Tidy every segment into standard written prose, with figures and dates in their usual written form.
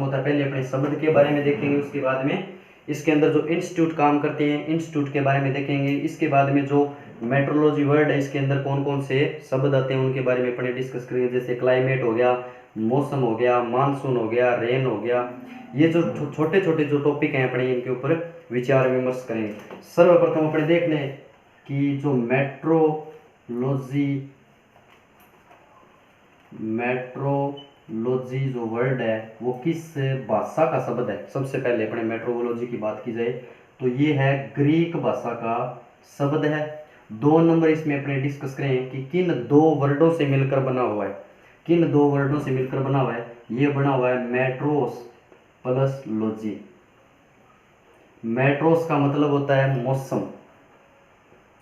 होता है। पहले अपने शब्द के बारे में देखेंगे, उसके बाद में इसके अंदर जो इंस्टीट्यूट काम करते हैं इंस्टीट्यूट के बारे में देखेंगे। इसके बाद में जो मेट्रोलॉजी वर्ड है इसके अंदर कौन कौन से शब्द आते हैं उनके बारे में अपने डिस्कस करेंगे। जैसे क्लाइमेट हो गया, मौसम हो गया, मानसून हो गया, रेन हो गया। ये जो छोटे छोटे जो टॉपिक हैं अपने इनके ऊपर विचार विमर्श करेंगे। सर्वप्रथम अपने देख लें कि जो मेट्रोलॉजी जो वर्ड है वो किस भाषा का शब्द है। सबसे पहले अपने मेट्रोलॉजी की बात की जाए तो ये है ग्रीक भाषा का शब्द है। 2 नंबर इसमें अपने डिस्कस करें कि किन 2 वर्डों से मिलकर बना हुआ है। किन 2 वर्डों से मिलकर बना हुआ है? ये बना हुआ है मेट्रोस प्लस लॉजी। मेट्रोस का मतलब होता है मौसम।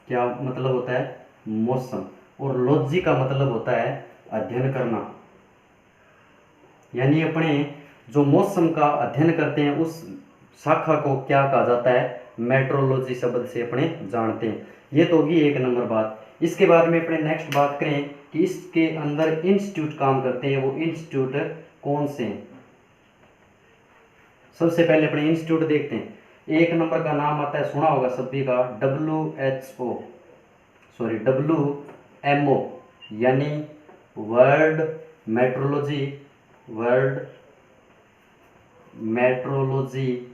क्या मतलब होता है? मौसम। और लॉजी का मतलब होता है अध्ययन करना। यानी अपने जो मौसम का अध्ययन करते हैं उस शाखा को क्या कहा जाता है? मेट्रोलॉजी शब्द से अपने जानते हैं। ये तो होगी 1 नंबर बात। इसके बाद में अपने नेक्स्ट बात करें कि इसके अंदर इंस्टीट्यूट काम करते हैं, वो इंस्टीट्यूट कौन से हैं। सबसे पहले अपने इंस्टीट्यूट देखते हैं। 1 नंबर का नाम आता है, सुना होगा सभी का, WMO यानी वर्ल्ड मेट्रोलॉजी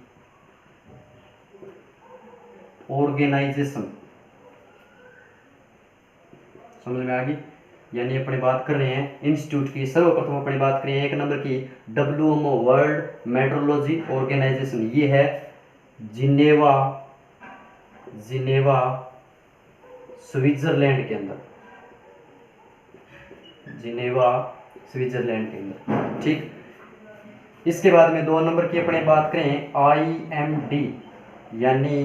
ऑर्गेनाइजेशन। समझ में आ गई? यानी अपने बात कर रहे हैं इंस्टीट्यूट की। सर्वप्रथम अपनी बात करें 1 नंबर की, WMO वर्ल्ड मेट्रोलॉजी ऑर्गेनाइजेशन। ये है जिनेवा स्विट्जरलैंड के अंदर। ठीक। इसके बाद में 2 नंबर की अपने बात करें IMD यानी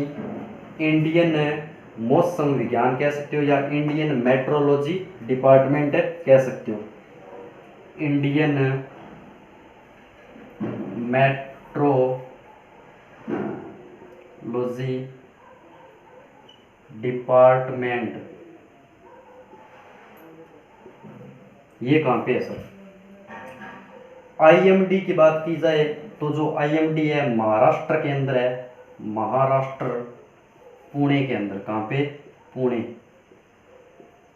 इंडियन मौसम विज्ञान कह सकते हो या इंडियन मेट्रोलॉजी डिपार्टमेंट कह सकते हो। इंडियन मेट्रोलॉजी डिपार्टमेंट ये कहाँ पे है सर? IMD की बात की जाए तो जो IMD है महाराष्ट्र के अंदर है। महाराष्ट्र पुणे के अंदर। कहाँ पे? पुणे।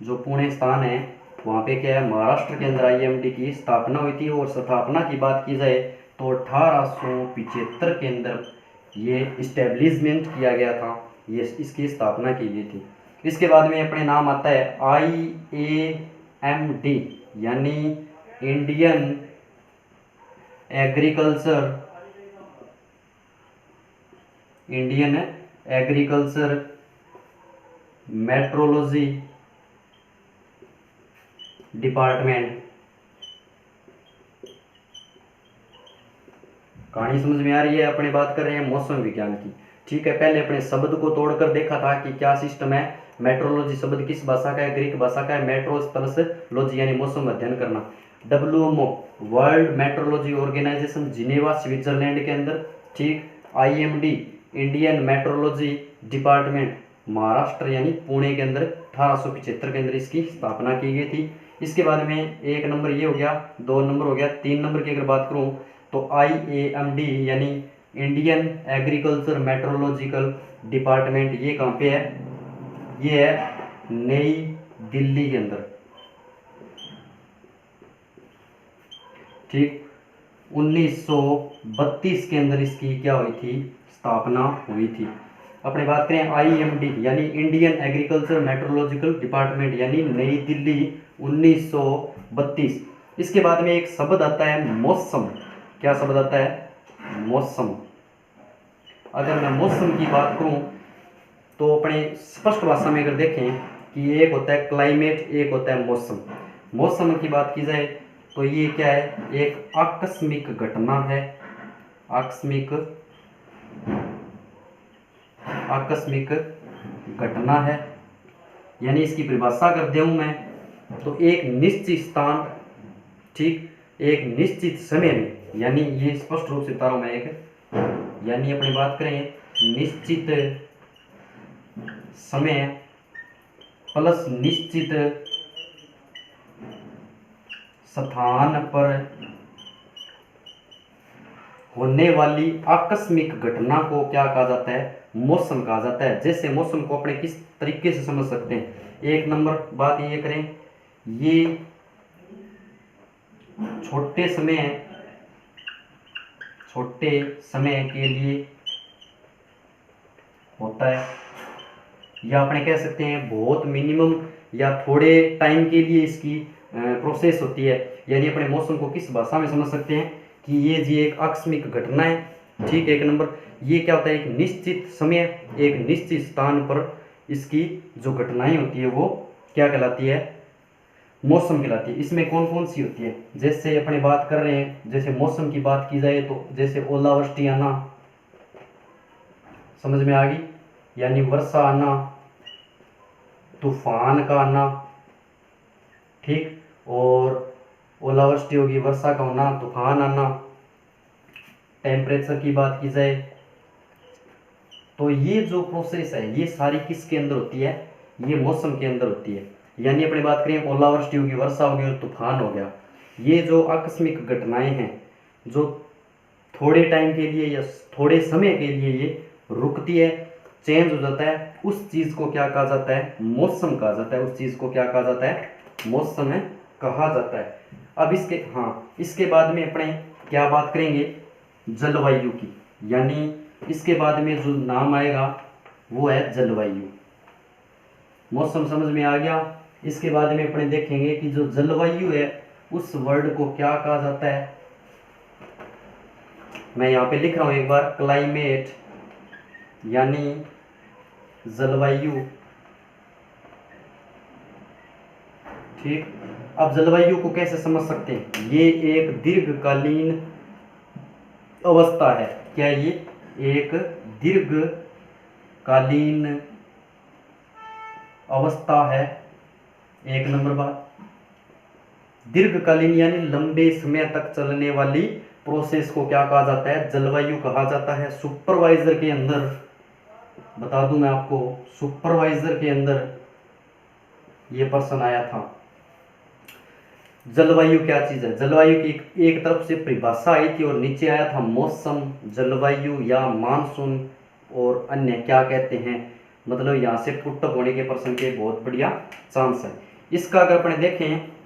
जो पुणे स्थान है वहाँ पे क्या है? महाराष्ट्र के अंदर IMD की स्थापना हुई थी। और स्थापना की बात की जाए तो 1875 के अंदर ये इस्टेब्लिशमेंट किया गया था। ये इसकी स्थापना की गई थी। इसके बाद में अपने नाम आता है IAMD यानी इंडियन एग्रीकल्चर मेट्रोलॉजी डिपार्टमेंट। कहानी समझ में आ रही है? अपने बात कर रहे हैं मौसम विज्ञान की। ठीक है, पहले अपने शब्द को तोड़कर देखा था कि क्या सिस्टम है। मेट्रोलॉजी शब्द किस भाषा का है? ग्रीक भाषा का है। मेट्रोस प्लस लॉजी यानी मौसम अध्ययन करना। WMO world meteorology organisation Geneva Switzerland के अंदर। ठीक। IMD Indian meteorology department Maharashtra यानी पुणे के अंदर 1875 के अंदर इसकी स्थापना की गई थी। इसके बाद में 1 नंबर ये हो गया, 2 नंबर हो गया। 3 नंबर की अगर बात करूं तो IAMD यानी इंडियन एग्रीकल्चर मेट्रोलॉजिकल डिपार्टमेंट ये कहाँ पे है? ये है नई दिल्ली के अंदर। ठीक। 1932 के अंदर इसकी क्या हुई थी? स्थापना हुई थी। अपने बात करें IMD यानी इंडियन एग्रीकल्चर मेट्रोलॉजिकल डिपार्टमेंट यानी नई दिल्ली 1932। इसके बाद में एक शब्द आता है मौसम। क्या शब्द आता है? मौसम। अगर मैं मौसम की बात करूं तो अपने स्पष्ट भाषा में अगर देखें कि एक होता है क्लाइमेट, एक होता है मौसम। मौसम की बात की जाए तो ये क्या है? एक आकस्मिक घटना है। आकस्मिक घटना है। यानी इसकी परिभाषा अगर दूं मैं तो एक निश्चित स्थान, ठीक, एक निश्चित समय में, यानी ये स्पष्ट रूप से बता रहा हूं मैं एक, यानी अपनी बात करें निश्चित समय प्लस निश्चित स्थान पर होने वाली आकस्मिक घटना को क्या कहा जाता है, मौसम कहा जाता है। जैसे मौसम को अपने किस तरीके से समझ सकते हैं, एक नंबर बात ये करें, ये छोटे समय के लिए होता है, या अपने कह सकते हैं बहुत मिनिमम या थोड़े टाइम के लिए इसकी प्रोसेस होती है। यानी अपने मौसम को किस भाषा में समझ सकते हैं कि ये जी एक आकस्मिक घटना है, ठीक है। एक नंबर ये क्या होता है, एक निश्चित समय एक निश्चित स्थान पर इसकी जो घटनाएं होती है वो क्या कहलाती है, मौसम कहलाती है। इसमें कौन कौन सी होती है, जैसे अपने बात कर रहे हैं, जैसे मौसम की बात की जाए तो जैसे ओलावृष्टि आना, समझ में आ गई, यानी वर्षा आना, तूफान का आना, ठीक, और ओलावृष्टि होगी, वर्षा का होना, तूफान आना। टेम्परेचर की बात की जाए तो ये जो प्रोसेस है ये सारी किसके अंदर होती है, ये मौसम के अंदर होती है। यानी अपनी बात करें ओलावृष्टि होगी, वर्षा होगी और तूफान हो गया, ये जो आकस्मिक घटनाएं हैं जो थोड़े टाइम के लिए या थोड़े समय के लिए ये रुकती है, चेंज हो जाता है, उस चीज को क्या कहा जाता है, मौसम कहा जाता है। उस चीज को क्या कहा जाता है, मौसम कहा जाता है। अब इसके बाद में अपने क्या बात करेंगे, जलवायु की। यानी इसके बाद में जो नाम आएगा वो है जलवायु। मौसम समझ में आ गया। इसके बाद में अपने देखेंगे कि जो जलवायु है उस वर्ड को क्या कहा जाता है। मैं यहाँ पे लिख रहा हूं एक बार, क्लाइमेट यानी जलवायु, ठीक। अब जलवायु को कैसे समझ सकते हैं, ये एक दीर्घकालीन अवस्था है। क्या ये एक दीर्घकालीन अवस्था है, एक नंबर बात। दीर्घकालीन यानी लंबे समय तक चलने वाली प्रोसेस को क्या कहा जाता है, जलवायु कहा जाता है। सुपरवाइजर के अंदर बता दूं मैं आपको, सुपरवाइजर के अंदर ये प्रश्न आया था, जलवायु क्या चीज है। जलवायु की एक तरफ से परिभाषा आई थी और नीचे आया था मौसम, जलवायु या मानसून और अन्य क्या कहते हैं। मतलब यहाँ से पुटअप होने के प्रश्न के बहुत बढ़िया चांस है। इसका अगर अपने देखें,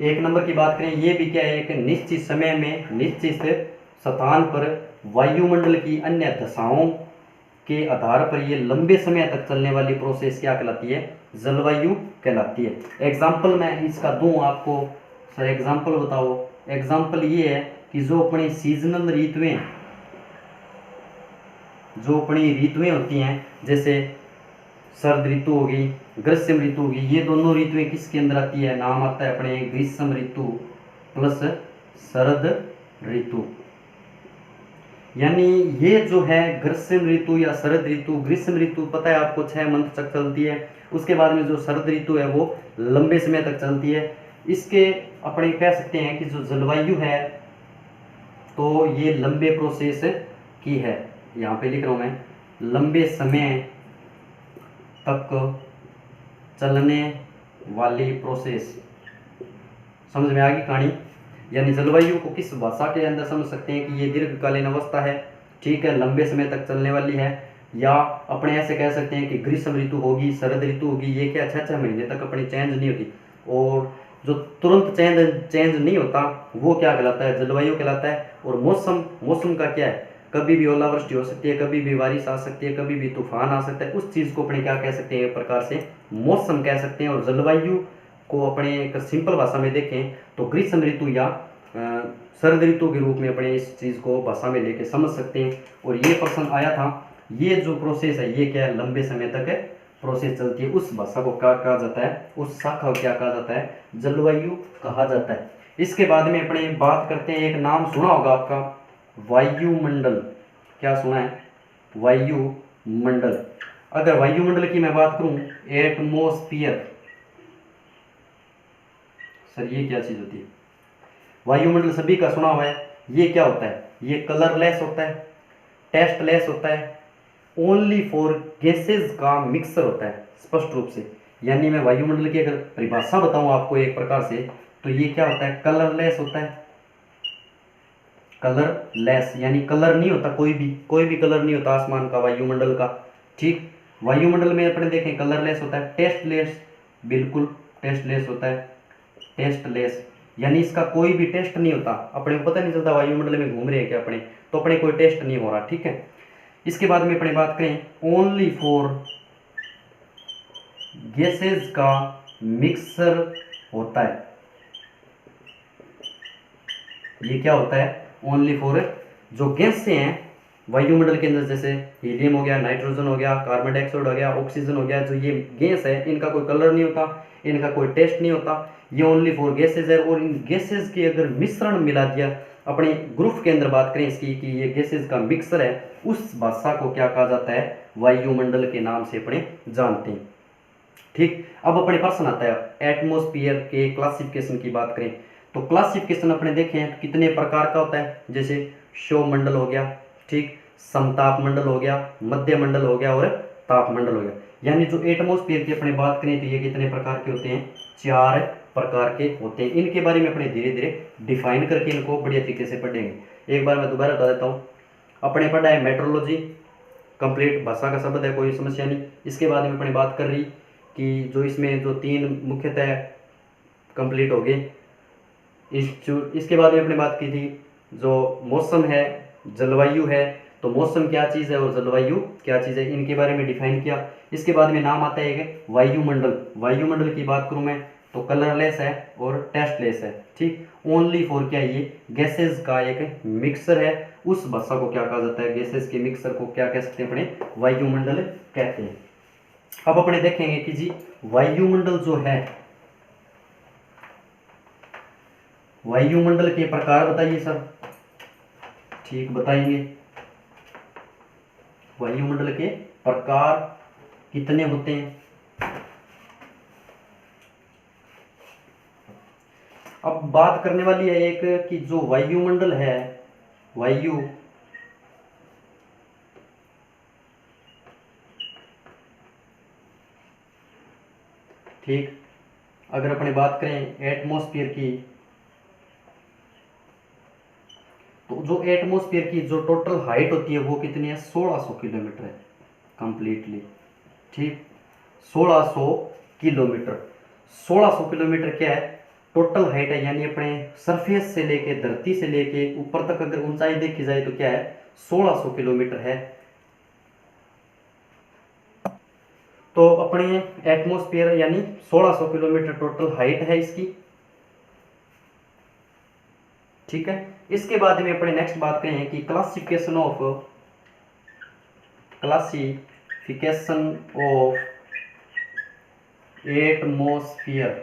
एक नंबर की बात करें, ये भी क्या है, एक निश्चित समय में निश्चित स्थान पर वायुमंडल की अन्य दशाओं के आधार पर ये लंबे समय तक चलने वाली प्रोसेस क्या कहलाती है, जलवायु कहलाती है। एग्जाम्पल मैं इसका दूं आपको, सर एग्जाम्पल बताओ। एग्जाम्पल ये है कि जो अपनी सीजनल ऋतुएं, जो अपनी ऋतुएं होती हैं, जैसे शरद ऋतु होगी, ग्रीष्म ऋतु होगी, ये दोनों ऋतुएं किसके अंदर आती है, नाम आता है अपने ग्रीष्म ऋतु प्लस शरद ऋतु। यानी ये जो है ग्रीष्म ऋतु या शरद ऋतु, ग्रीष्म ऋतु पता है आपको 6 मंथ तक चलती है, उसके बाद में जो शरद ऋतु है वो लंबे समय तक चलती है। इसके अपने कह सकते हैं कि जो जलवायु है तो ये लंबे प्रोसेस की है, यहाँ पे लिख रहा हूँ मैं, लंबे समय तक चलने वाली प्रोसेस। समझ में आ गई कहानी। यानी जलवायु को किस भाषा के अंदर समझ सकते हैं कि ये दीर्घकालीन अवस्था है, ठीक है, लंबे समय तक चलने वाली है। या अपने ऐसे कह सकते हैं कि ग्रीष्म ऋतु होगी, शरद ऋतु होगी, ये क्या 6-6 महीने तक अपनी चेंज नहीं होती, और जो तुरंत चेंज नहीं होता वो क्या कहलाता है, जलवायु कहलाता है। और मौसम का क्या है, कभी भी ओलावृष्टि हो सकती है, कभी भी बारिश आ सकती है, कभी भी तूफान आ सकता है, उस चीज़ को अपने क्या कह सकते हैं, एक प्रकार से मौसम कह सकते हैं। और जलवायु को अपने एक सिंपल भाषा में देखें तो ग्रीष्म ऋतु या शरद ऋतु के रूप में अपने इस चीज़ को भाषा में लेके समझ सकते हैं। और ये प्रश्न आया था, ये जो प्रोसेस है ये क्या है, लंबे समय तक प्रोसेस चलती है, उस भाषा को क्या कहा जाता है, उस शाखा को क्या कहा जाता है, जलवायु कहा जाता है। इसके बाद में अपने बात करते हैं, एक नाम सुना होगा आपका, वायुमंडल। क्या सुना है, वायुमंडल। अगर वायुमंडल की मैं बात करूं, एटमोस्फियर, सर ये क्या चीज होती है, वायुमंडल सभी का सुना हुआ है। ये क्या होता है, ये कलरलेस होता है, टेस्टलेस होता है, ओनली फॉर गैसेज का मिक्सर होता है, स्पष्ट रूप से। यानी मैं वायुमंडल की अगर परिभाषा बताऊं आपको एक प्रकार से, तो ये क्या होता है, कलरलेस होता है। कलरलेस यानी कलर नहीं होता, कोई भी कलर नहीं होता आसमान का, वायुमंडल का। ठीक, वायुमंडल में अपने देखें कलरलेस होता है। टेस्टलेस, बिल्कुल टेस्टलेस होता है। टेस्टलेस यानी इसका कोई भी टेस्ट नहीं होता, अपने को पता नहीं चलता वायुमंडल में घूम रहे हैं क्या अपने, तो अपने कोई टेस्ट नहीं हो रहा। ठीक है, इसके बाद में अपने बात करें ओनली फॉर गैसेज का मिक्सर होता है। ये क्या होता है, ओनली फॉर जो गैस से हैं वायुमंडल के अंदर, जैसे हीलियम हो गया, नाइट्रोजन हो गया, कार्बन डाइऑक्साइड हो गया, ऑक्सीजन हो गया, जो ये गैस है इनका कोई कलर नहीं होता, इनका कोई टेस्ट नहीं होता, ये ओनली फॉर गैसेज है। और इन गैसेज के अगर मिश्रण मिला दिया, अपने ग्रुप के अंदर बात करें इसकी कि ये गैसेज का मिक्सर है, उस भाषा को क्या कहा जाता है, वायुमंडल के नाम से अपने जानते हैं। ठीक, अब अपने प्रश्न आता है एटमॉस्फेयर के क्लासिफिकेशन की बात करें, तो क्लासिफिकेशन अपने देखें तो कितने प्रकार का होता है, जैसे सौरमंडल हो गया, ठीक, समताप मंडल हो गया, मध्य मंडल हो गया और तापमंडल हो गया। यानी जो एटमॉस्फेयर की अपने बात करें तो ये कितने प्रकार के होते हैं, 4 प्रकार के होते हैं। इनके बारे में अपने धीरे धीरे डिफाइन करके इनको बढ़िया तरीके से पढ़ेंगे। एक बार मैं दोबारा बता देता हूँ, अपने पढ़ा है मेट्रोलॉजी, कंप्लीट भाषा का शब्द है, कोई समस्या नहीं। इसके बाद में अपने बात कर रही कि जो इसमें जो 3 मुख्यतः कंप्लीट हो गए। इसके बाद में अपने बात की थी जो मौसम है, जलवायु है, तो मौसम क्या चीज़ है और जलवायु क्या चीज़ है, इनके बारे में डिफाइन किया। इसके बाद में नाम आता है एक वायुमंडल। वायुमंडल की बात करूं मैं तो कलरलेस है और टेस्टलेस है। ठीक, ओनली फॉर क्या, ये गैसेज का एक मिक्सर है, उस भाषा को क्या कहा जाता है, गैसेज के मिक्सर को क्या कह सकते हैं अपने, वायुमंडल कहते हैं। अब अपने देखेंगे कि जी वायुमंडल जो है, वायुमंडल के प्रकार बताइए सर। ठीक, बताएंगे वायुमंडल के प्रकार कितने होते हैं। अब बात करने वाली है एक कि जो वायुमंडल है, वायु ठीक, अगर अपने बात करें एटमॉस्फेयर की, तो जो एटमॉस्फेयर की जो टोटल हाइट होती है वो कितनी है, 1600 किलोमीटर है कंप्लीटली। ठीक, 1600 किलोमीटर, 1600 किलोमीटर क्या है, टोटल हाइट है, यानी अपने सरफेस से लेके, धरती से लेके ऊपर तक अगर ऊंचाई देखी जाए तो क्या है, 1600 किलोमीटर है। तो अपने एटमॉस्फेयर यानी 1600 किलोमीटर टोटल हाइट है इसकी। ठीक है, इसके बाद में अपने नेक्स्ट बात करें कि क्लासिफिकेशन ऑफ एटमॉस्फेयर।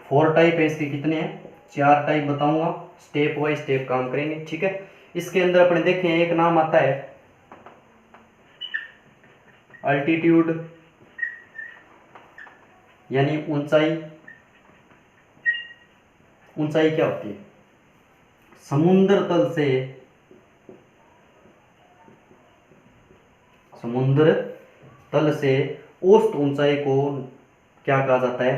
4 टाइप है इसके, कितने हैं, 4 टाइप बताऊंगा, स्टेप बाय स्टेप काम करेंगे। ठीक है, इसके अंदर अपने देखें एक नाम आता है अल्टीट्यूड यानी ऊंचाई। ऊंचाई क्या होती है, समुद्र तल से औसत ऊंचाई को क्या कहा जाता है,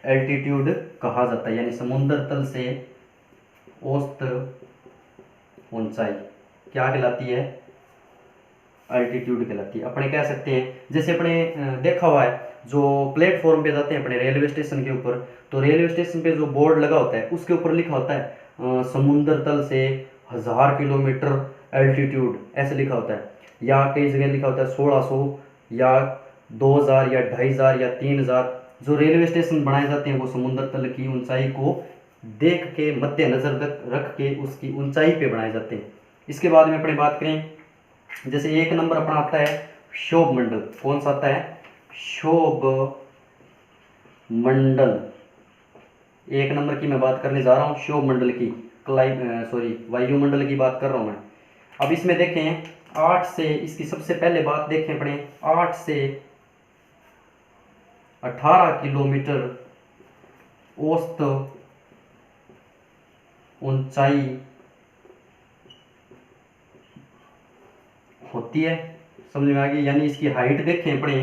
एल्टीट्यूड कहा जाता है। यानी समुद्र तल से औसत ऊंचाई क्या कहलाती है, अल्टीट्यूड कहलाती है। अपने कह सकते हैं, जैसे अपने देखा हुआ है जो प्लेटफॉर्म पे जाते हैं अपने रेलवे स्टेशन के ऊपर, तो रेलवे स्टेशन पे जो बोर्ड लगा होता है उसके ऊपर लिखा होता है समुद्र तल से 1000 किलोमीटर एल्टीट्यूड, ऐसे लिखा होता है। या कई जगह लिखा होता है 1600 या 2000 या 2500 या 3000। जो रेलवे स्टेशन बनाए जाते हैं वो समुद्र तल की ऊंचाई को देख के, मद्देनजर रख के उसकी ऊंचाई पे बनाए जाते हैं। इसके बाद में अपने बात करें, जैसे एक नंबर अपना आता है शोभ मंडल। कौन सा आता है, शोभ मंडल। एक नंबर की मैं बात करने जा रहा हूँ, शोभ मंडल की, वायुमंडल की बात कर रहा हूँ मैं। अब इसमें देखें 8 से, इसकी सबसे पहले बात देखें अपने, 8 से 18 किलोमीटर औसत ऊंचाई होती है समझ में आ गई। यानी इसकी हाइट देखें अपने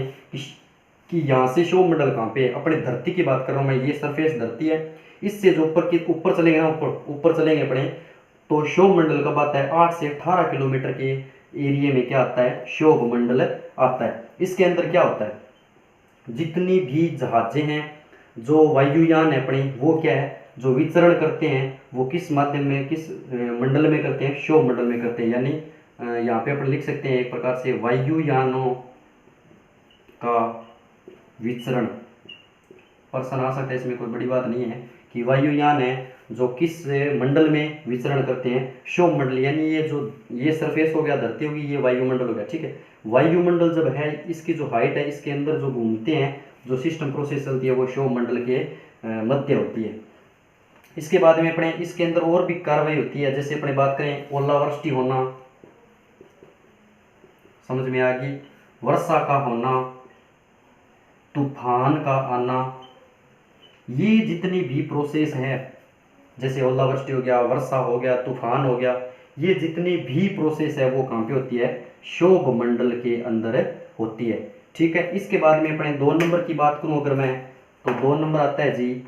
कि यहाँ से शोभ मंडल कहाँ पे है, अपने धरती की बात कर रहा हूँ मैं, ये सरफेस धरती है, इससे जो ऊपर चलेंगे ना, ऊपर चलेंगे अपने, तो शोभ मंडल कब आता है, 8 से 18 किलोमीटर के एरिया में क्या आता है, शोभ मंडल आता है। इसके अंदर क्या होता है, जितनी भी जहाजें हैं, जो वायुयान है अपने, वो क्या है, जो विचरण करते हैं वो किस माध्यम में, किस मंडल में करते हैं, शोभ मंडल में करते हैं। यानी यहाँ पे अपन लिख सकते हैं एक प्रकार से वायुयानों का विचरण, प्रश्न आ सकता है, इसमें कोई बड़ी बात नहीं है कि वायुयान है जो किस मंडल में विचरण करते हैं, शोभ मंडल। यानी ये जो ये सरफेस हो गया, धरती होगी, ये वायुमंडल हो गया, ठीक है। वायुमंडल जब है, इसकी जो हाइट है, इसके अंदर जो घूमते हैं, जो सिस्टम प्रोसेस चलती है, वो शोभ मंडल के मध्य होती है। इसके बाद में अपने इसके अंदर और भी कार्रवाई होती है, जैसे अपने बात करें ओलावृष्टि होना, समझ में आ गई, वर्षा का होना, तूफान का आना, ये जितनी भी प्रोसेस है, जैसे ओलावृष्टि हो गया, वर्षा हो गया, तूफान हो गया, ये जितनी भी प्रोसेस है वो कहाँ पे होती है, शोभ मंडल के अंदर होती है, ठीक है। इसके बाद में अपने 2 नंबर की बात करूं अगर मैं, तो 2 नंबर आता है जी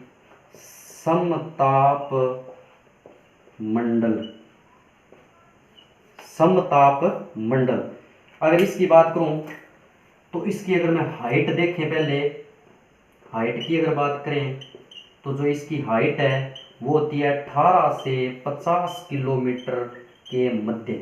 समताप मंडल। समताप मंडल, अगर इसकी बात करूं तो इसकी अगर मैं हाइट देखें, पहले हाइट की अगर बात करें तो जो इसकी हाइट है वो होती है 18 से 50 किलोमीटर के मध्य।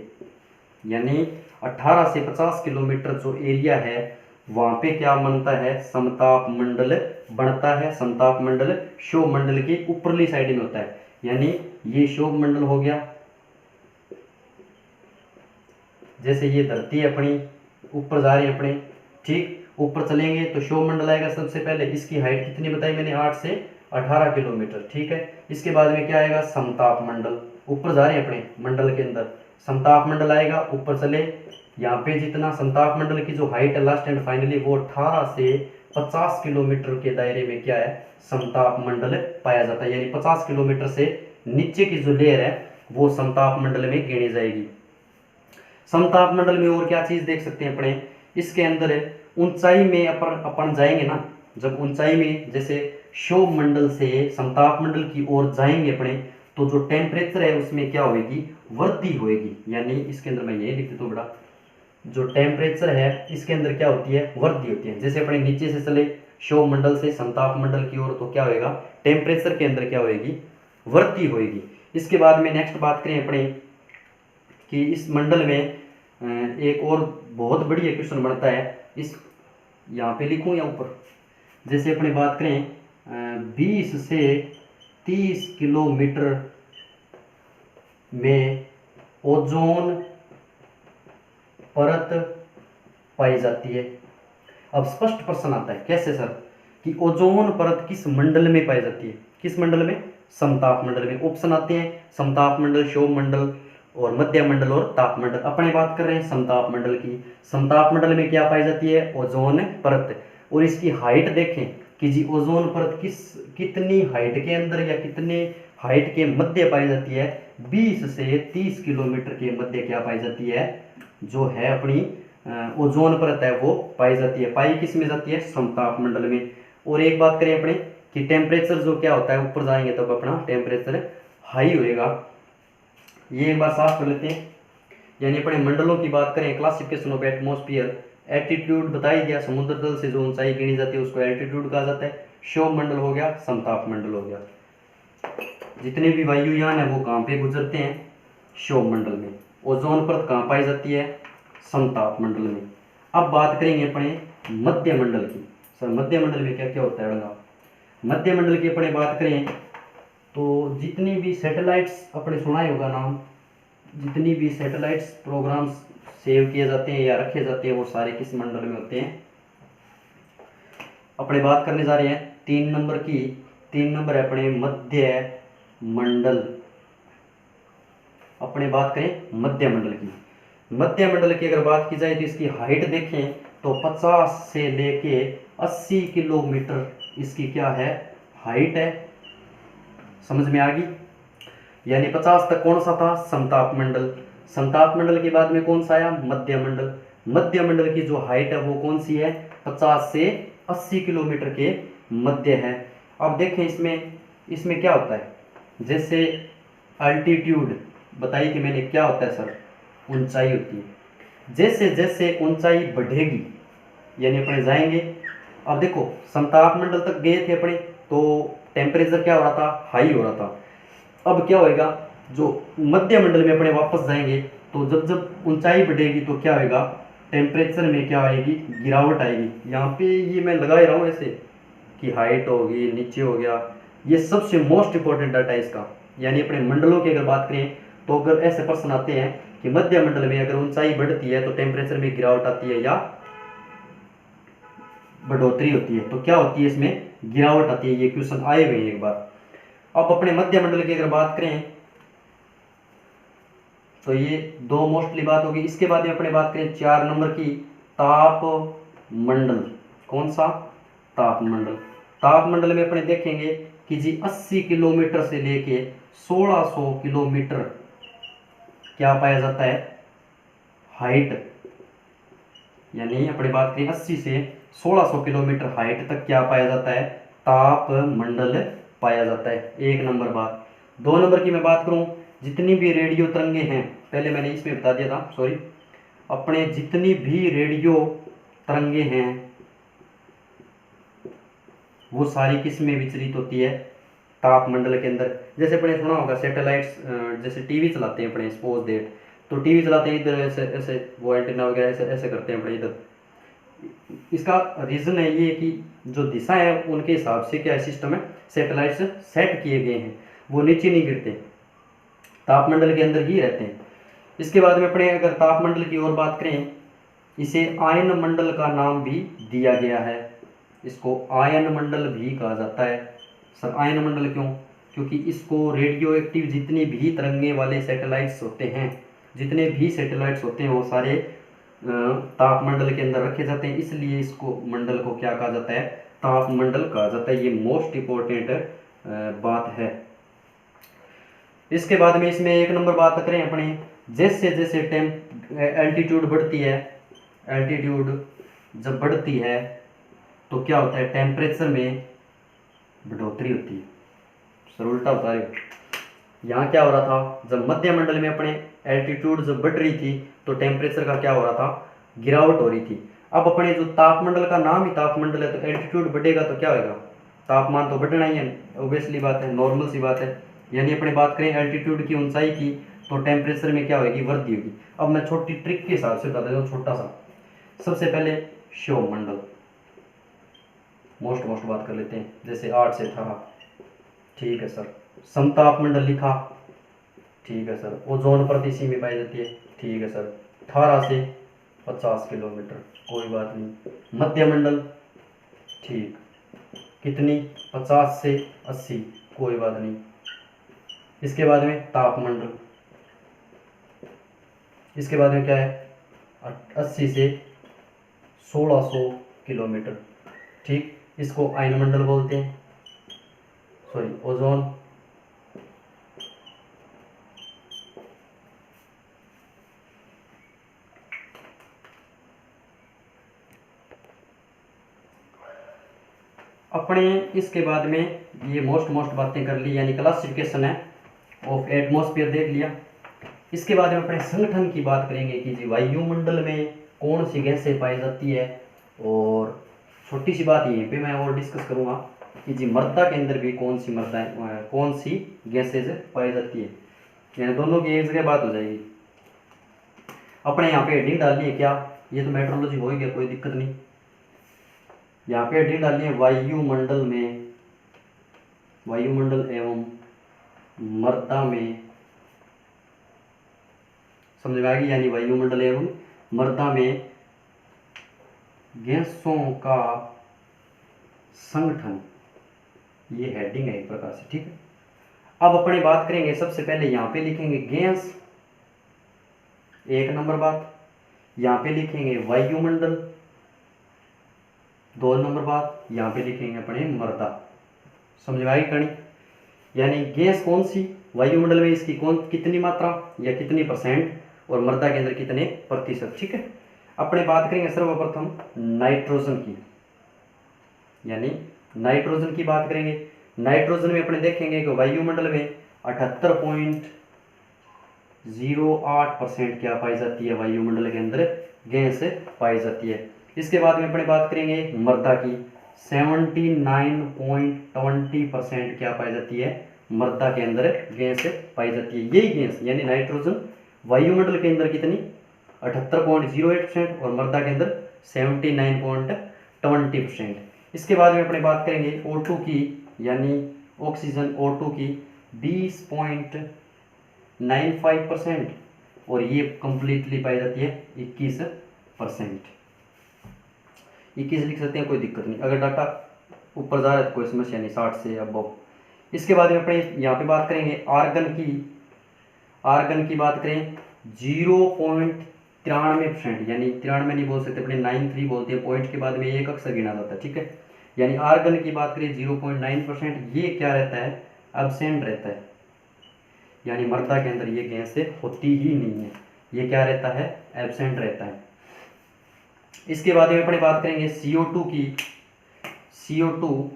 यानी 18 से 50 किलोमीटर जो एरिया है वहाँ पे क्या बनता है, समताप मंडल बनता है। समताप मंडल शोभ मंडल की ऊपरली साइड में होता है। यानी ये शोभ मंडल हो गया, जैसे ये धरती है अपनी, ऊपर जा रहे हैं अपने, ठीक, ऊपर चलेंगे तो शोभ मंडल आएगा सबसे पहले। इसकी हाइट कितनी बताई मैंने, 8 से 18 किलोमीटर, ठीक है। इसके बाद में क्या आएगा, समताप मंडल, ऊपर जा रहे हैं अपने मंडल के अंदर, समताप मंडल आएगा, ऊपर चले, यहाँ पे जितना समताप मंडल की जो हाइट है लास्ट एंड फाइनली वो 18 से 50 किलोमीटर के दायरे में क्या है, समताप मंडल पाया जाता है। यानी 50 किलोमीटर से नीचे की जो लेयर है वो समताप मंडल में गिनी जाएगी। समताप मंडल में और क्या चीज देख सकते हैं अपने, इसके अंदर ऊंचाई में अपन जाएंगे ना, जब ऊंचाई में जैसे शोभ मंडल से समताप मंडल की ओर जाएंगे अपने, तो जो टेम्परेचर है उसमें क्या होगी, वृद्धि होगी। यानी इसके अंदर मैं ये लिख देता हूँ बेटा, जो टेम्परेचर है इसके अंदर क्या होती है, वृद्धि होती है। जैसे अपने नीचे से चले शोभ मंडल से समताप मंडल की ओर, तो क्या होएगा, टेम्परेचर के अंदर क्या होएगी, वृद्धि होएगी। इसके बाद में नेक्स्ट बात करें अपने कि इस मंडल में एक और बहुत बढ़िया क्वेश्चन बनता है, इस यहाँ पे लिखूं या ऊपर, जैसे अपने बात करें 20 से 30 किलोमीटर में ओजोन परत पाई जाती है। अब स्पष्ट प्रश्न आता है, कैसे सर, कि ओजोन परत किस मंडल में पाई जाती है, किस मंडल में, समताप मंडल में। ऑप्शन आते हैं समताप मंडल, शोभ मंडल और मध्य मंडल और ताप मंडल। अपने बात कर रहे हैं समताप मंडल की। समताप मंडल में क्या पाई जाती है, ओजोन परत। और इसकी हाइट देखें कि जी ओजोन परत कितनी हाइट के अंदर या कितने हाइट के मध्य पाई जाती है, 20 से 30 किलोमीटर के मध्य क्या पाई जाती है, जो है अपनी ओजोन परत है वो पाई जाती है। पाई किस में जाती है, समताप मंडल में। और एक बात करें अपने कि टेम्परेचर जो क्या होता है, ऊपर जाएंगे तब अपना टेम्परेचर हाई होएगा। ये एक बार साफ कर लेते हैं। यानी अपने मंडलों की बात करें, क्लासिफिकेशन ऑफ एटमॉस्फेयर, एल्टीट्यूड बता ही दिया, समुद्र तल से जो ऊंचाई गिनी जाती है उसको एल्टीट्यूड कहा जाता है। शोभ मंडल हो गया, समताप मंडल हो गया। जितने भी वायुयान है वो कहाँ पे गुजरते हैं, शोभ मंडल में। ओजोन परत कहाँ पाई जाती है, समताप मंडल में। अब बात करेंगे अपने मध्य मंडल की। सर मध्य मंडल में क्या क्या होता है बड़ा, मध्य मंडल की अपने बात करें तो जितनी भी सैटेलाइट्स, अपने सुना ही होगा नाम, जितनी भी सैटेलाइट्स प्रोग्राम्स सेव किए जाते हैं या रखे जाते हैं वो सारे किस मंडल में होते हैं। अपने बात करने जा रहे हैं 3 नंबर की। 3 नंबर है अपने मध्य मंडल। अपने बात करें मध्य मंडल की। मध्य मंडल की अगर बात की जाए तो इसकी हाइट देखें तो 50 से लेके 80 किलोमीटर इसकी क्या है, हाइट है। समझ में आ गई। यानी 50 तक कौन सा था, समताप मंडल। समताप मंडल के बाद में कौन सा आया, मध्य मंडल। मध्य मंडल की जो हाइट है वो कौन सी है, 50 से 80 किलोमीटर के मध्य है। अब देखें इसमें इसमें क्या होता है, जैसे अल्टीट्यूड बताई कि मैंने, क्या होता है सर, ऊंचाई होती है। जैसे जैसे ऊंचाई बढ़ेगी यानी अपने जाएंगे, अब देखो समताप मंडल तक गए थे अपने तो टेम्परेचर क्या हो रहा था, हाई हो रहा था। अब क्या होएगा, जो मध्य मंडल में अपने वापस जाएंगे तो जब जब ऊंचाई बढ़ेगी तो क्या होएगा, टेम्परेचर में क्या आएगी, गिरावट आएगी। यहाँ पे ये मैं लगा ही रहा हूँ ऐसे कि हाइट होगी, नीचे हो गया, ये सबसे मोस्ट इंपॉर्टेंट डाटा है इसका। यानी अपने मंडलों की अगर बात करें तो अगर ऐसे प्रश्न आते हैं कि मध्य मंडल में अगर ऊंचाई बढ़ती है तो टेम्परेचर में गिरावट आती है या बढ़ोतरी होती है, तो क्या होती है, इसमें गिरावट आती है। ये क्वेश्चन आए हुए हैं एक बार। अब अपने मध्य मंडल की अगर बात करें तो ये दो मोस्टली बात होगी। इसके बाद में अपने बात करें 4 नंबर की, ताप मंडल। कौन सा, ताप मंडल। ताप मंडल में अपने देखेंगे कि जी 80 किलोमीटर से लेके 1600 किलोमीटर क्या पाया जाता है, हाइट। यानी अपने बात करें 80 से 1600 किलोमीटर हाइट तक क्या पाया जाता है, ताप मंडल पाया जाता है। 1 नंबर बात। 2 नंबर की मैं बात करूं, जितनी भी रेडियो तरंगे हैं, पहले मैंने इसमें बता दिया था, सॉरी, अपने जितनी भी रेडियो तरंगे हैं वो सारी किस में विचरित होती है, ताप मंडल के अंदर। जैसे अपने सुना होगा सैटेलाइट्स, जैसे टीवी चलाते हैं अपने, सपोज दैट, तो टीवी चलाते हैं इधर ऐसे ऐसे वो एंटीना वगैरह ऐसे ऐसे करते हैं अपने इधर। इसका रीज़न है ये कि जो दिशा है उनके हिसाब से क्या सिस्टम है, सैटेलाइट्स सेट किए गए हैं, वो नीचे नहीं गिरते, तापमंडल के अंदर ही रहते हैं। इसके बाद में अपने अगर तापमंडल की ओर बात करें, इसे आयन मंडल का नाम भी दिया गया है। इसको आयन मंडल भी कहा जाता है। सर आयन मंडल क्यों, क्योंकि इसको रेडियो एक्टिव जितनी भी तरंगे वाले सैटेलाइट्स होते हैं, जितने भी सैटेलाइट्स होते हैं वो सारे तापमंडल के अंदर रखे जाते हैं, इसलिए इसको मंडल को क्या कहा जाता है, तापमंडल कहा जाता है। ये मोस्ट इंपॉर्टेंट बात है। इसके बाद में इसमें 1 नंबर बात करें अपने, जैसे जैसे एल्टीट्यूड बढ़ती है, एल्टीट्यूड जब बढ़ती है तो क्या होता है, टेम्परेचर में बढ़ोतरी होती है। सर उल्टा बता रहे हो, यहाँ क्या हो रहा था, जब मध्य मंडल में अपने एल्टीट्यूड जब बढ़ रही थी तो टेम्परेचर का क्या हो रहा था, गिरावट हो रही थी। अब अपने जो तापमंडल का नाम ही तापमंडल है तो एल्टीट्यूड बढ़ेगा तो क्या होगा, तापमान तो बढ़ना ही है, ओबियसली बात है, नॉर्मल सी बात है। यानी अपने बात करें एल्टीट्यूड की, ऊंचाई की, तो टेम्परेचर में क्या होगी, वृद्धि होगी। अब मैं छोटी ट्रिक के हिसाब से बता देता हूँ, छोटा सा। सबसे पहले क्षोभ मंडल, मोस्ट बात कर लेते हैं, जैसे 8 से था, ठीक है सर। समताप मंडल लिखा, ठीक है सर। ओजोन परत इसी में पाई जाती है, ठीक है सर। 18 से 50 किलोमीटर, कोई बात नहीं। मध्य मंडल, ठीक, कितनी, 50 से 80, कोई बात नहीं। इसके बाद में तापमंडल, इसके बाद में क्या है, 80 से 1600 किलोमीटर, ठीक। इसको आयनमंडल बोलते हैं, सॉरी ओजोन। अपने इसके बाद में ये मोस्ट बातें कर ली, यानी क्लासिफिकेशन है ऑफ एटमॉस्फेयर देख लिया। इसके बाद में अपने संगठन की बात करेंगे कि जी वायुमंडल में कौन सी गैसें पाई जाती है, और छोटी सी बात यहीं पे मैं और डिस्कस करूँगा कि जी मृदा के अंदर भी कौन सी कौन सी गैसेज पाई जाती है, यानी दोनों की एक जगह बात हो जाएगी। अपने यहाँ पे हेडिंग डालनी है क्या, ये तो मेट्रोलॉजी हो ही गया, कोई दिक्कत नहीं। यहाँ पे हेडिंग डालनी है वायुमंडल में, वायुमंडल एवं मृदा में, समझ में आ गई, यानी वायुमंडल एवं मृदा में गैसों का संगठन, ये हेडिंग है एक प्रकार से, ठीक है। अब अपने बात करेंगे, सबसे पहले यहाँ पे लिखेंगे गैस, 1 नंबर बात। यहाँ पे लिखेंगे वायुमंडल, 2 नंबर बात। यहाँ पे लिखेंगे अपने मृदा। समझ में आई कहानी, यानी गैस कौन सी, वायुमंडल में इसकी कितनी मात्रा या कितनी %, और मृदा के अंदर कितने %, ठीक है। अपने बात करेंगे सर्वप्रथम नाइट्रोजन की, यानी नाइट्रोजन की बात करेंगे। नाइट्रोजन में अपने देखेंगे कि वायुमंडल में 78.08% क्या पाई जाती है, वायुमंडल के अंदर गैस पाई जाती है। इसके बाद में अपने बात करेंगे मृदा की, 79.20% क्या पाई जाती है, मृदा के अंदर गैस पाई जाती है। यही गैस यानी नाइट्रोजन वायुमंडल के अंदर कितनी 78.08% और मृदा के अंदर 79.20%। इसके बाद में अपने बात करेंगे O2 की, यानी ऑक्सीजन O2 की 20.95% और ये कंप्लीटली पाई जाती है 21%। 21 लिख सकते हैं, कोई दिक्कत नहीं, अगर डाटा ऊपर जा रहा है तो कोई समस्या नहीं, 60 से अबव। इसके बाद में अपने यहाँ पे बात करेंगे आर्गन की। आर्गन की बात करें 0.93%, यानी 93 नहीं बोल सकते, अपने 93 बोलते हैं, पॉइंट के बाद में एक अक्षर गिना जाता है, ठीक है। यानी आर्गन की बात करें 0.9%, ये क्या रहता है, एब्सेंट रहता है, यानी मृदा के अंदर ये गैस होती ही नहीं है, ये क्या रहता है, एब्सेंट रहता है। इसके बाद में अपने बात करेंगे CO2 की। CO2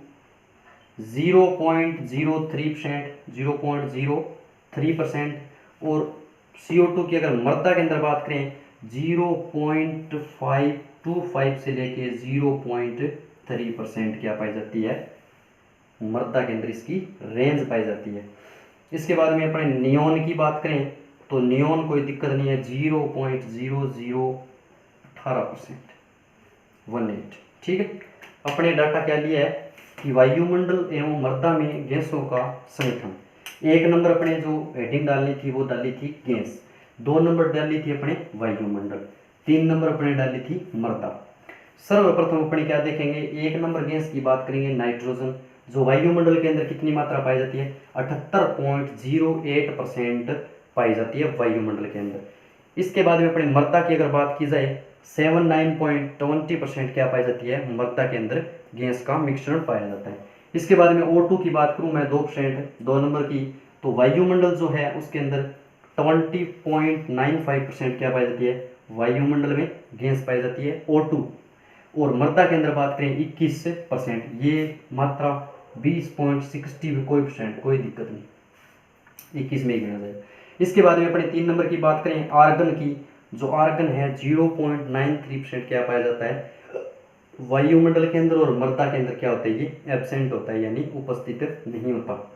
0.03%, और CO2 की अगर मृदा के अंदर बात करें 0.525 से लेके 0.3% क्या पाई जाती है, मृदा के अंदर इसकी रेंज पाई जाती है। इसके बाद में अपने नियोन की बात करें तो नियोन कोई दिक्कत नहीं है, 0.0018%, 18, ठीक है। अपने डाटा क्या लिया है कि वायुमंडल एवं मृदा में गैसों का संगठन। एक नंबर अपने जो हेडिंग डालनी थी वो डाली थी गैस, 2 नंबर डाली थी अपने वायुमंडल, 3 नंबर अपने डाली थी मृदा। सर्वप्रथम अपने क्या देखेंगे, 1 नंबर गैस की बात करेंगे नाइट्रोजन, जो वायुमंडल के अंदर कितनी मात्रा पाई जाती है, 78.08% पाई जाती है वायुमंडल के अंदर। इसके बाद में अपने मृदा की अगर बात की जाए 79.20% क्या पाई जाती है, मृदा के अंदर गैस का मिश्रण पाया जाता है। इसके बाद में O2 की बात करूं मैं 2%, 2 नंबर की, तो वायुमंडल जो है उसके अंदर 20.95% क्या पाई जाती है, वायुमंडल में गैस पाई जाती है O2, और मृदा के अंदर बात करें 21%, ये मात्रा 20.60 कोई %, कोई दिक्कत नहीं, 21 में ही गिना जाए। इसके बाद में अपने 3 नंबर की बात करें आर्गन की, जो आर्गन है 0.93% क्या पाया जाता है वायुमंडल के अंदर, और मृदा के अंदर क्या होता है, ये एब्सेंट होता है, यानी उपस्थित नहीं होता।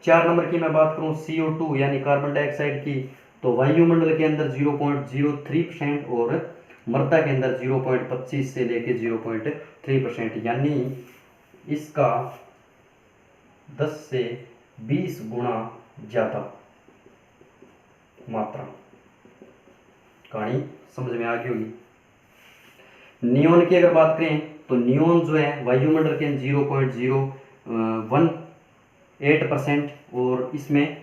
4 नंबर की मैं बात करूं CO2 यानी कार्बन डाइऑक्साइड की, तो वायुमंडल के अंदर 0.03% और मृदा के अंदर 0.25 से लेके 0.3%, यानी इसका 10 से 20 गुना ज़्यादा मात्रा। कहानी समझ में आ गई होगी। नियोन की अगर बात करें तो नियोन जो है वायुमंडल के 0.018%, और इसमें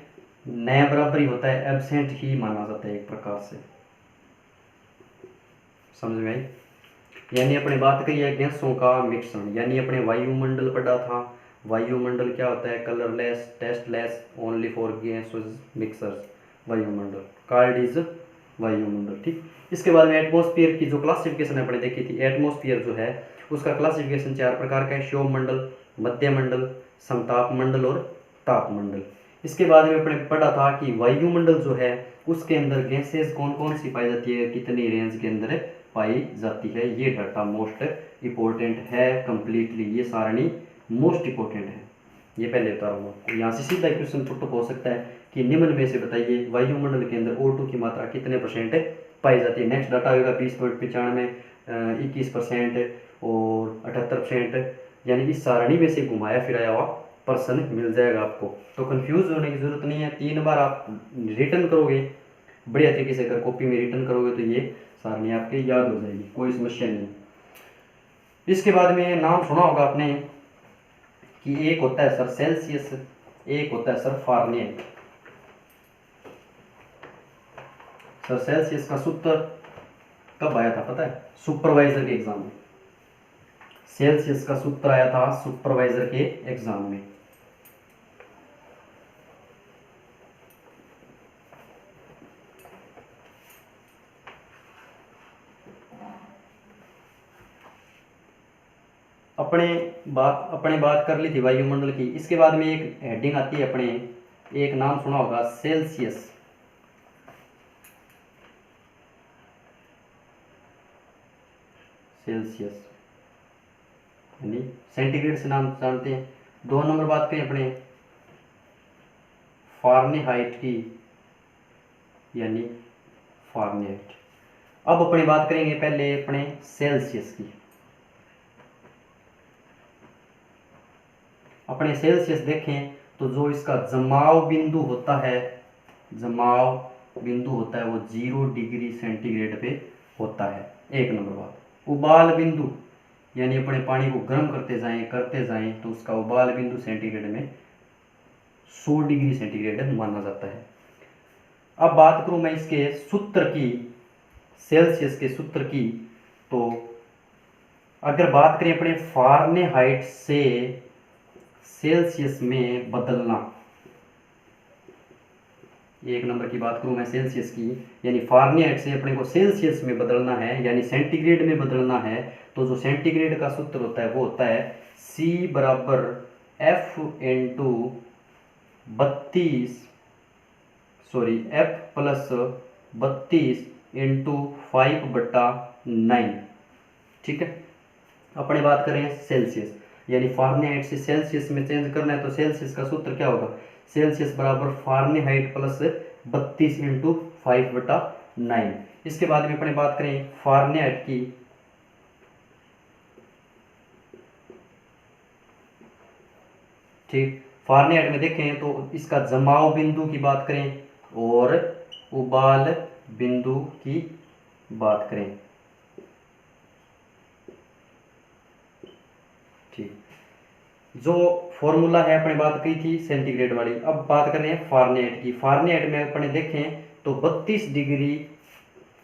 नया बराबर ही होता है, एब्सेंट ही माना जाता है एक प्रकार से, समझ में आई। यानी अपने बात करिए गैसों का मिश्रण, यानी अपने वायुमंडल पढ़ा था, वायुमंडल क्या होता है, colourless, tasteless, only for gases mixers, वायुमंडल कॉल्ड इज वायुमंडल, ठीक। इसके बाद में एटमॉस्फेयर की जो क्लासिफिकेशन अपने देखी थी, एटमॉस्फेयर जो है उसका क्लासिफिकेशन 4 प्रकार का है, क्षोभमंडल, मध्यमंडल, समतापमंडल और तापमंडल। इसके बाद में अपने पढ़ा था कि वायुमंडल जो है उसके अंदर गैसेस कौन कौन सी पाई जाती है, कितनी रेंज के अंदर पाई जाती है, ये डाटा मोस्ट इम्पोर्टेंट है, कंप्लीटली ये सारणी मोस्ट इम्पोर्टेंट है, ये पहले बता रहा हूँ आपको। यहाँ से सीधा क्वेश्चन पुट हो सकता है कि निम्न में से बताइए वायुमंडल के अंदर O2 की मात्रा कितने % पाई जाती है। नेक्स्ट डाटा होगा 20.95, 21% और 78%, यानी इस सारणी में से घुमाया फिराया हुआ प्रश्न मिल जाएगा आपको, तो कंफ्यूज होने की जरूरत नहीं है। 3 बार आप रिटर्न करोगे बढ़िया तरीके से, अगर कॉपी में रिटर्न करोगे तो ये सारणी आपके याद हो जाएगी, कोई समस्या नहीं। इसके बाद में नाम सुना होगा आपने कि एक होता है सर सेल्सियस, एक होता है सर फारेनहाइट। सर सेल्सियस का सूत्र कब आया था पता है, सुपरवाइजर के एग्जाम में। सेल्सियस का सूत्र आया था सुपरवाइजर के एग्जाम में। अपने बात कर ली थी वायुमंडल की। इसके बाद में एक हेडिंग आती है अपने, एक नाम सुना होगा सेल्सियस। सेल्सियस यानी सेंटीग्रेड से नाम जानते हैं। 2 नंबर बात करें अपने फारेनहाइट की, यानी फारेनहाइट। अब अपनी बात करेंगे पहले अपने सेल्सियस की। अपने सेल्सियस देखें तो जो इसका जमाव बिंदु होता है, जमाव बिंदु होता है वो 0 डिग्री सेंटीग्रेड पे होता है। 1 नंबर बात। उबाल बिंदु यानी अपने पानी को गर्म करते जाएं तो उसका उबाल बिंदु सेंटीग्रेड में 100 डिग्री सेंटीग्रेड माना जाता है। अब बात करूं मैं इसके सूत्र की, सेल्सियस के सूत्र की, तो अगर बात करें अपने फारेनहाइट से सेल्सियस में बदलना, 1 नंबर की बात करूं मैं सेल्सियस की, यानी फारेनहाइट से अपने को सेल्सियस में बदलना है यानी सेंटीग्रेड में बदलना है, तो जो सेंटीग्रेड का सूत्र होता है वो होता है C बराबर F into 32 F plus 32 into 5/9। ठीक है, अपने बात करें सेल्सियस यानी फारेनहाइट से सेल्सियस में चेंज करना है, तो सेल्सियस का सूत्र क्या होगा, सेल्सियस बराबर फारेनहाइट प्लस 32 इंटू 5/9। इसके बाद में अपने बात करें फारेनहाइट की, ठीक, फारेनहाइट में देखें तो इसका जमाव बिंदु की बात करें और उबाल बिंदु की बात करें। ठीक, जो फॉर्मूला है अपने बात की थी सेंटीग्रेड वाली, अब बात कर रहे हैं फारेनहाइट की। फारेनहाइट में अपने देखें तो 32 डिग्री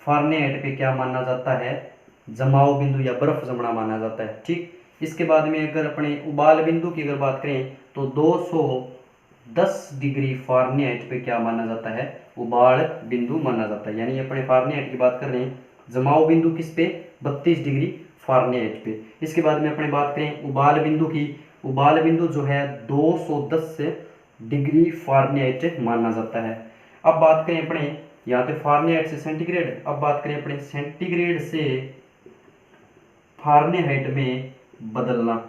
फारेनहाइट पे क्या माना जाता है, जमाव बिंदु या बर्फ जमना माना जाता है। ठीक, इसके बाद में अगर अपने उबाल बिंदु की अगर बात करें तो 210 डिग्री फारेनहाइट पे क्या माना जाता है, उबाल बिंदु माना जाता है। यानी अपने फारेनहाइट की बात कर रहे हैं, जमाव बिंदु किस पे, 32 डिग्री फारेनहाइट पे। इसके बाद में अपने बात करें उबाल बिंदु की, उबाल बिंदु जो है 210 डिग्री फारेनहाइट माना जाता है। अब बात करें अपने यहाँ पे फारेनहाइट से सेंटीग्रेड, अब बात करें अपने सेंटीग्रेड से फारेनहाइट में बदलना।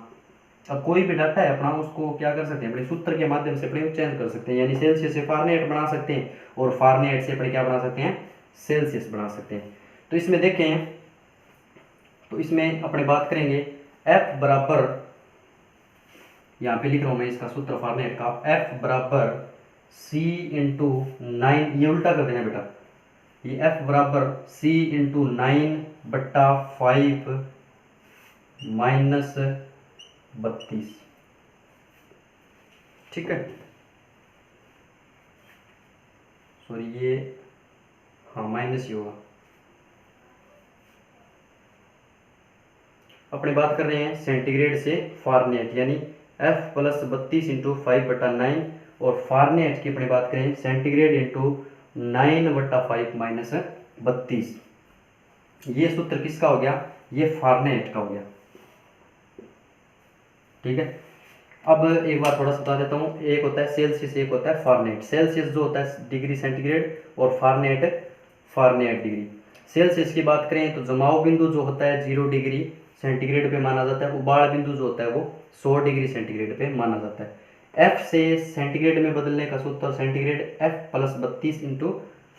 अब कोई भी डाटा है अपना उसको क्या कर सकते हैं, अपने सूत्र के माध्यम से अपने चेंज कर सकते हैं, यानी सेल्सियस से फारेनहाइट बना सकते हैं और फारेनहाइट से अपने क्या बना सकते हैं, सेल्सियस बना सकते हैं। तो इसमें देखें तो इसमें अपने बात करेंगे F बराबर, यहाँ पे लिख रहा हूं मैं इसका सूत्र फारेनहाइट का, F बराबर C इंटू 9, ये उल्टा कर देना बेटा, ये F बराबर C इंटू 9/5 माइनस 32। ठीक है, सॉरी ये हाँ माइनस ही होगा। अपने बात कर रहे हैं सेंटीग्रेड से फारेनहाइट, यानी F प्लस 32 इंटू 5/9 और फारेनहाइट की अपनी बात करें सेंटीग्रेड इंटू 9/5 माइनस 32। ये सूत्र किसका हो गया, ये फारेनहाइट का हो गया। ठीक है, अब एक बार थोड़ा सा बता देता हूँ, एक होता है सेल्सियस, एक होता है फारेनहाइट। सेल्सियस जो होता है डिग्री सेंटीग्रेड और फारेनहाइट डिग्री। सेल्सियस की बात करें तो जमाव बिंदु जो होता है 0 डिग्री सेंटीग्रेड पे माना जाता है, उबाल बिंदु जो होता है वो 100 डिग्री सेंटीग्रेड पे माना जाता है। F से सेंटीग्रेड में बदलने का सूत्र सेंटीग्रेड F प्लस 32 इंटू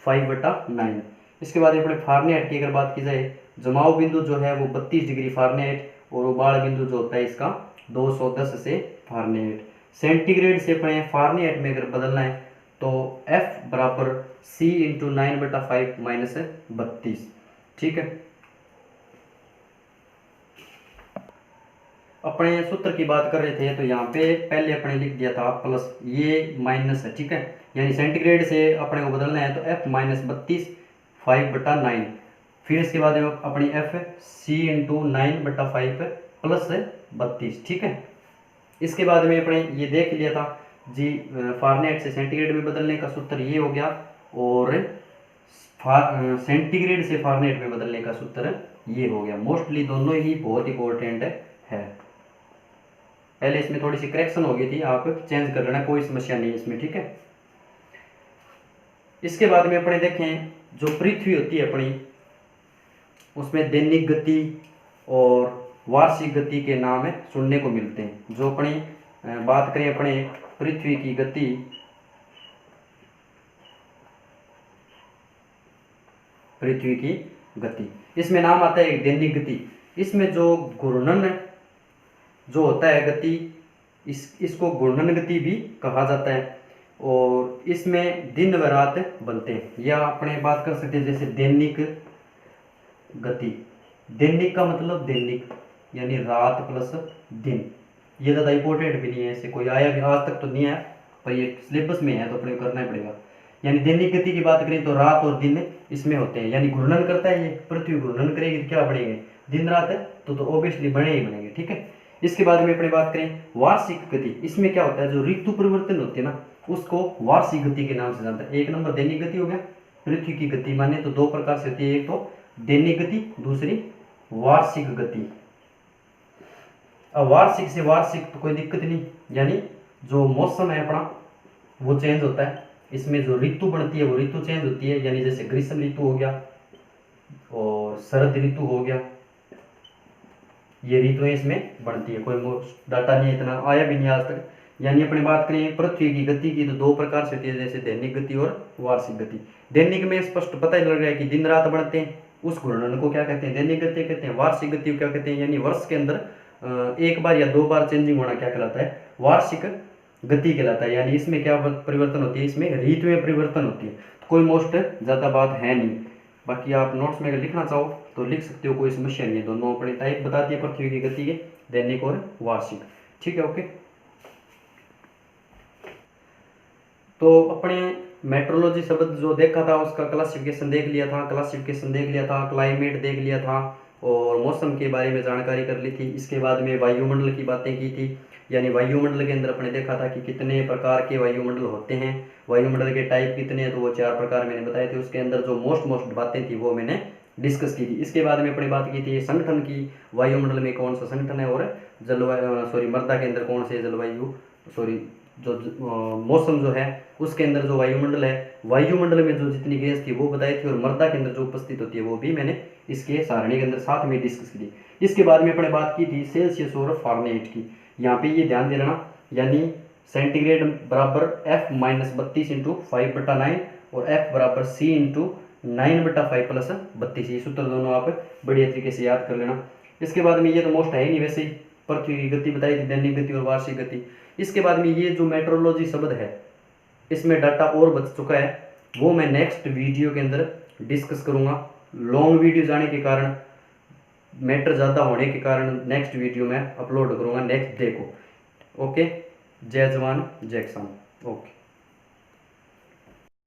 5/9। इसके बाद अपने फारेनहाइट की अगर बात की जाए, जमाव बिंदु जो है वो 32 डिग्री फारेनहाइट और उबाल बिंदु जो होता है इसका 210 से फारेनहाइट। सेंटीग्रेड से अपने फारेनहाइट में अगर बदलना है तो F बराबर C इंटू 9/5 माइनस 32। ठीक है, अपने सूत्र की बात कर रहे थे तो यहाँ पे पहले अपने लिख दिया था प्लस, ये माइनस है। ठीक है, यानी सेंटीग्रेड से अपने को बदलना है तो F माइनस 32 5/9, फिर इसके बाद अपनी F C इंटू 9/5 प्लस 32। ठीक है, इसके बाद में अपने ये देख लिया था जी, फारेनहाइट से सेंटीग्रेड में बदलने का सूत्र ये हो गया और सेंटीग्रेड से फारेनहाइट में बदलने का सूत्र ये हो गया। मोस्टली दोनों ही बहुत इंपॉर्टेंट है। पहले इसमें थोड़ी सी करेक्शन हो गई थी, आप चेंज कर लेना, कोई समस्या नहीं है इसमें, ठीक है। इसके बाद में अपने देखें जो पृथ्वी होती है अपनी, उसमें दैनिक गति और वार्षिक गति के नाम सुनने को मिलते हैं। जो अपनी बात करें अपने पृथ्वी की गति, पृथ्वी की गति, इसमें नाम आता है दैनिक गति। इसमें जो घूर्णन जो होता है गति, इसको घूर्णन गति भी कहा जाता है। और इसमें दिन व रात बनते हैं, या अपने बात कर सकते हैं जैसे दैनिक गति। दैनिक का मतलब दैनिक यानी रात प्लस दिन, ये ज़्यादा इंपॉर्टेंट भी नहीं है, ऐसे कोई आया भी आज तक तो नहीं है, पर ये सिलेबस में है तो अपने को करना ही पड़ेगा। यानी दैनिक गति की बात करें तो रात और दिन इसमें होते हैं, यानी घूर्णन करता है ये, पृथ्वी घूर्णन करेगी तो क्या बनेंगे, दिन रात है तो ऑब्वियसली बने ही बनेंगे, ठीक है। इसके बाद में अपने बात करें वार्षिक गति, इसमें क्या होता है, जो ऋतु परिवर्तन होती है ना, उसको वार्षिक गति के नाम से जानता है। एक नंबर दैनिक गति हो गया, पृथ्वी की गति माने तो दो प्रकार से होती है, एक तो दैनिक गति, दूसरी वार्षिक गति। अब वार्षिक से वार्षिक तो कोई दिक्कत नहीं, यानी जो मौसम है अपना वो चेंज होता है, इसमें जो ऋतु बनती है वो ऋतु चेंज होती है, यानी जैसे ग्रीष्म ऋतु हो गया और शरद ऋतु हो गया, ये ऋतुएं इसमें बनती है। कोई डाटा नहीं इतना आया भी नहीं आज तक। यानी अपनी बात करें पृथ्वी की गति की तो दो प्रकार से होती है, जैसे दैनिक गति और वार्षिक गति। दैनिक में स्पष्ट पता ही लग रहा है कि दिन रात बढ़ते हैं, उस घूर्णन को क्या कहते हैं, दैनिक गति कहते हैं। वार्षिक गति को क्या कहते हैं, यानी वर्ष के अंदर एक बार या दो बार चेंजिंग होना क्या कहलाता है, वार्षिक गति कहलाता है। यानी इसमें क्या परिवर्तन होती है, इसमें ऋतुएं परिवर्तन होती है। तो कोई मोस्ट ज़्यादा बात है नहीं, बाकी आप नोट्स में अगर लिखना चाहो तो लिख सकते हो, कोई समस्या नहीं है। दोनों अपने टाइप बताती है पृथ्वी की गति के, दैनिक और वार्षिक, ठीक है, ओके। तो अपने मेट्रोलॉजी शब्द जो देखा था उसका क्लासिफिकेशन देख लिया था, क्लाइमेट देख लिया था और मौसम के बारे में जानकारी कर ली थी। इसके बाद में वायुमंडल की बातें की थी, यानी वायुमंडल के अंदर अपने देखा था कि कितने प्रकार के वायुमंडल होते हैं, वायुमंडल के टाइप कितने हैं, तो वो 4 प्रकार मैंने बताए थे। उसके अंदर जो मोस्ट बातें थी वो मैंने डिस्कस की थी। इसके बाद में अपनी बात की थी संगठन की, वायुमंडल में कौन सा संगठन है और मृदा के अंदर कौन से जो मौसम जो है उसके अंदर जो वायुमंडल है, वायुमंडल में जो जितनी गैस थी वो बताई थी, और मृदा के अंदर जो उपस्थित होती है वो भी मैंने इसके सारणी के अंदर साथ में डिस्कस की थी। इसके बाद में अपने बात की थी सेल्सियस और फारेनहाइट की। यहाँ पे ये ध्यान देना, यानी सेंटीग्रेड बराबर F-32 इंटू 5/9 और F बराबर C इंटू 9/5 प्लस 32, ये सूत्र दोनों आप बढ़िया तरीके से याद कर लेना। इसके बाद में ये तो मोस्ट है ही नहीं, वैसे ही पृथ्वी की गति बताई थी, दैनिक गति और वार्षिक गति। इसके बाद में ये जो मेट्रोलॉजी शब्द है इसमें डाटा और बच चुका है, वो मैं नेक्स्ट वीडियो के अंदर डिस्कस करूँगा। लॉन्ग वीडियो जाने के कारण, मैटर ज़्यादा होने के कारण नेक्स्ट वीडियो में अपलोड करूँगा नेक्स्ट डे को, ओके। जय जवान जय किसान, ओके।